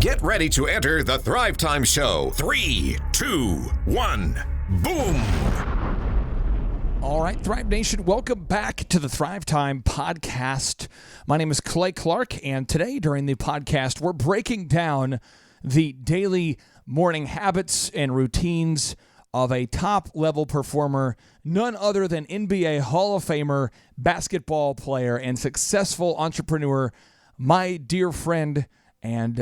Get ready to enter the Thrivetime Show. 3, 2, 1, boom! All right, Thrive Nation, welcome back to the Thrivetime podcast. My name is Clay Clark, and today during the podcast, we're breaking down the daily morning habits and routines of a top-level performer, none other than NBA Hall of Famer, basketball player, and successful entrepreneur, my dear friend and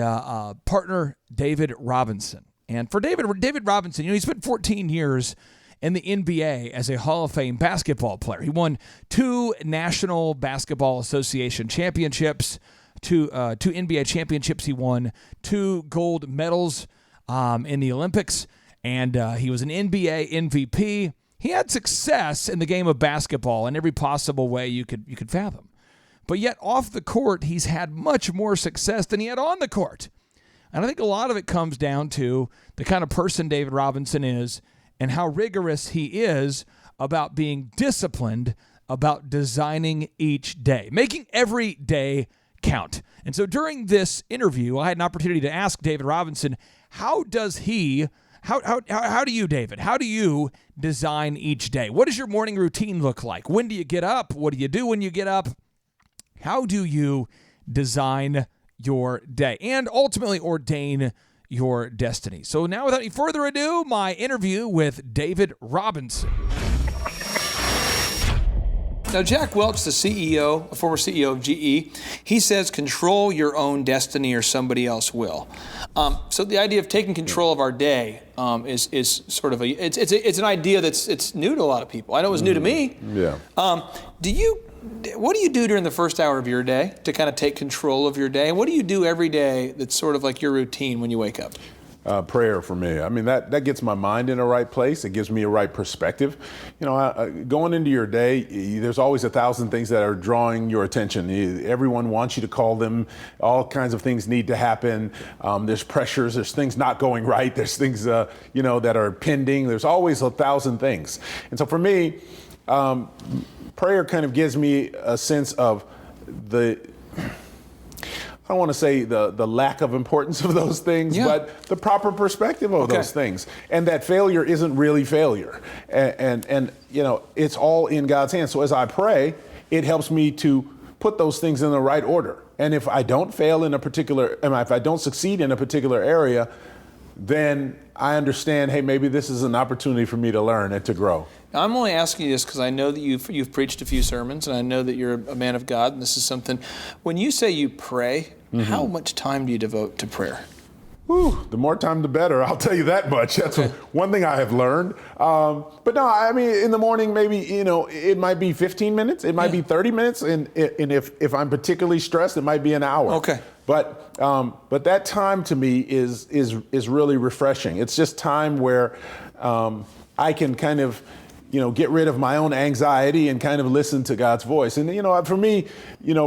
partner, David Robinson. And for David Robinson, he's spent 14 years in the NBA as a Hall of Fame basketball player. He won 2 National Basketball Association championships, 2 NBA championships he won, 2 gold medals in the Olympics, and he was an NBA MVP. He had success in the game of basketball in every possible way you could fathom. But yet off the court, he's had much more success than he had on the court. And I think a lot of it comes down to the kind of person David Robinson is and how rigorous he is about being disciplined, about designing each day, making every day count. And so during this interview, I had an opportunity to ask David Robinson, how do you, David, how do you design each day? What does your morning routine look like? When do you get up? What do you do when you get up? How do you design your day and ultimately ordain your destiny? So now, without any further ado, my interview with David Robinson. Now, Jack Welch, the CEO, a former CEO of GE, he says control your own destiny or somebody else will. So the idea of taking control of our day is sort of it's an idea it's new to a lot of people. I know it was new to me. Yeah. What do you do during the first hour of your day to kind of take control of your day? And what do you do every day that's sort of like your routine when you wake up? Prayer for me. I mean, that gets my mind in the right place. It gives me a right perspective. You know, going into your day, there's always 1,000 things that are drawing your attention. Everyone wants you to call them. All kinds of things need to happen. There's pressures. There's things not going right. There's things, that are pending. There's always 1,000 things. And so for me, prayer kind of gives me a sense of I don't want to say the lack of importance of those things, but the proper perspective of those things. And that failure isn't really failure. And it's all in God's hands. So as I pray, it helps me to put those things in the right order. And if I don't fail if I don't succeed in a particular area, then I understand, hey, maybe this is an opportunity for me to learn and to grow. Now, I'm only asking you this because I know that you've preached a few sermons, and I know that you're a man of God, and this is something. When you say you pray, how much time do you devote to prayer? The more time, the better. I'll tell you that much. That's one thing I have learned. But no, I mean, in the morning, maybe, it might be 15 minutes. It might be 30 minutes. And if I'm particularly stressed, it might be an hour. Okay. But that time to me is really refreshing. It's just time where I can kind of, get rid of my own anxiety and kind of listen to God's voice. And, for me,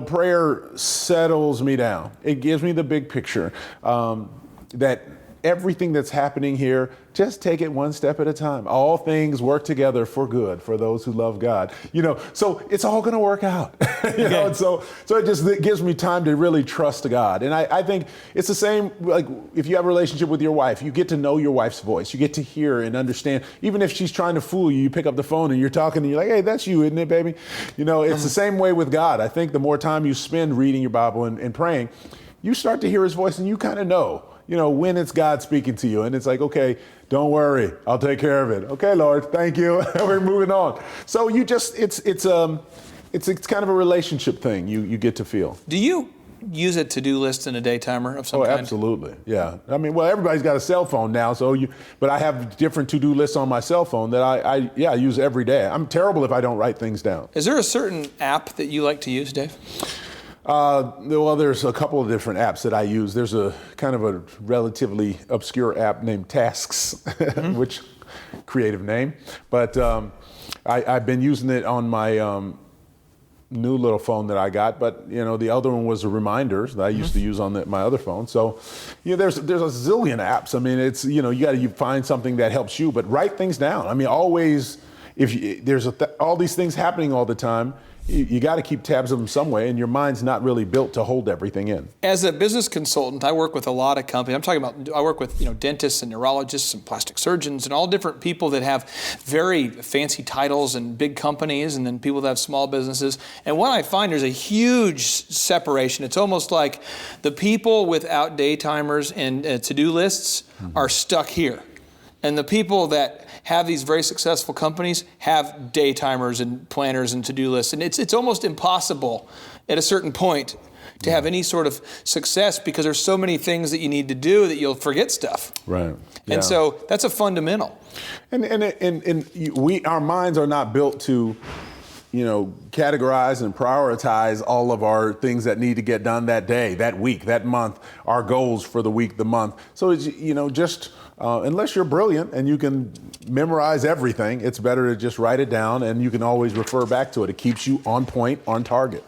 prayer settles me down. It gives me the big picture. That everything that's happening here, just take it one step at a time. All things work together for good for those who love God. So it's all going to work out. And so it gives me time to really trust God. And I think it's the same, like if you have a relationship with your wife, you get to know your wife's voice. You get to hear and understand. Even if she's trying to fool you, you pick up the phone and you're talking and you're like, hey, that's you, isn't it, baby? It's the same way with God. I think the more time you spend reading your Bible and praying, you start to hear his voice and you kind of know. When it's God speaking to you, and it's like, okay, don't worry, I'll take care of it. Okay, Lord, thank you. We're moving on. So it's kind of a relationship thing you get to feel. Do you use a to-do list and a day timer of some kind? Oh, absolutely. Yeah. I mean, well, everybody's got a cell phone now, but I have different to-do lists on my cell phone that I use every day. I'm terrible if I don't write things down. Is there a certain app that you like to use, Dave? Well, there's a couple of different apps that I use. There's a kind of a relatively obscure app named Tasks, which creative name. But I've been using it on my new little phone that I got. But the other one was a Reminders that I used to use on my other phone. So there's a zillion apps. I mean, it's you got to find something that helps you, but write things down. I mean, always. If there's all these things happening all the time, you got to keep tabs of them some way, and your mind's not really built to hold everything in. As a business consultant, I work with a lot of companies. I work with dentists and neurologists and plastic surgeons and all different people that have very fancy titles and big companies, and then people that have small businesses. And what I find, there's a huge separation. It's almost like the people without day timers and to-do lists are stuck here. And the people that have these very successful companies have day timers and planners and to-do lists. And it's almost impossible at a certain point to have any sort of success because there's so many things that you need to do that you'll forget stuff. Right. Yeah. And so that's a fundamental. And our minds are not built to, categorize and prioritize all of our things that need to get done that day, that week, that month, our goals for the week, the month. So it's, unless you're brilliant and you can memorize everything, it's better to just write it down, and you can always refer back to it. It keeps you on point, on target.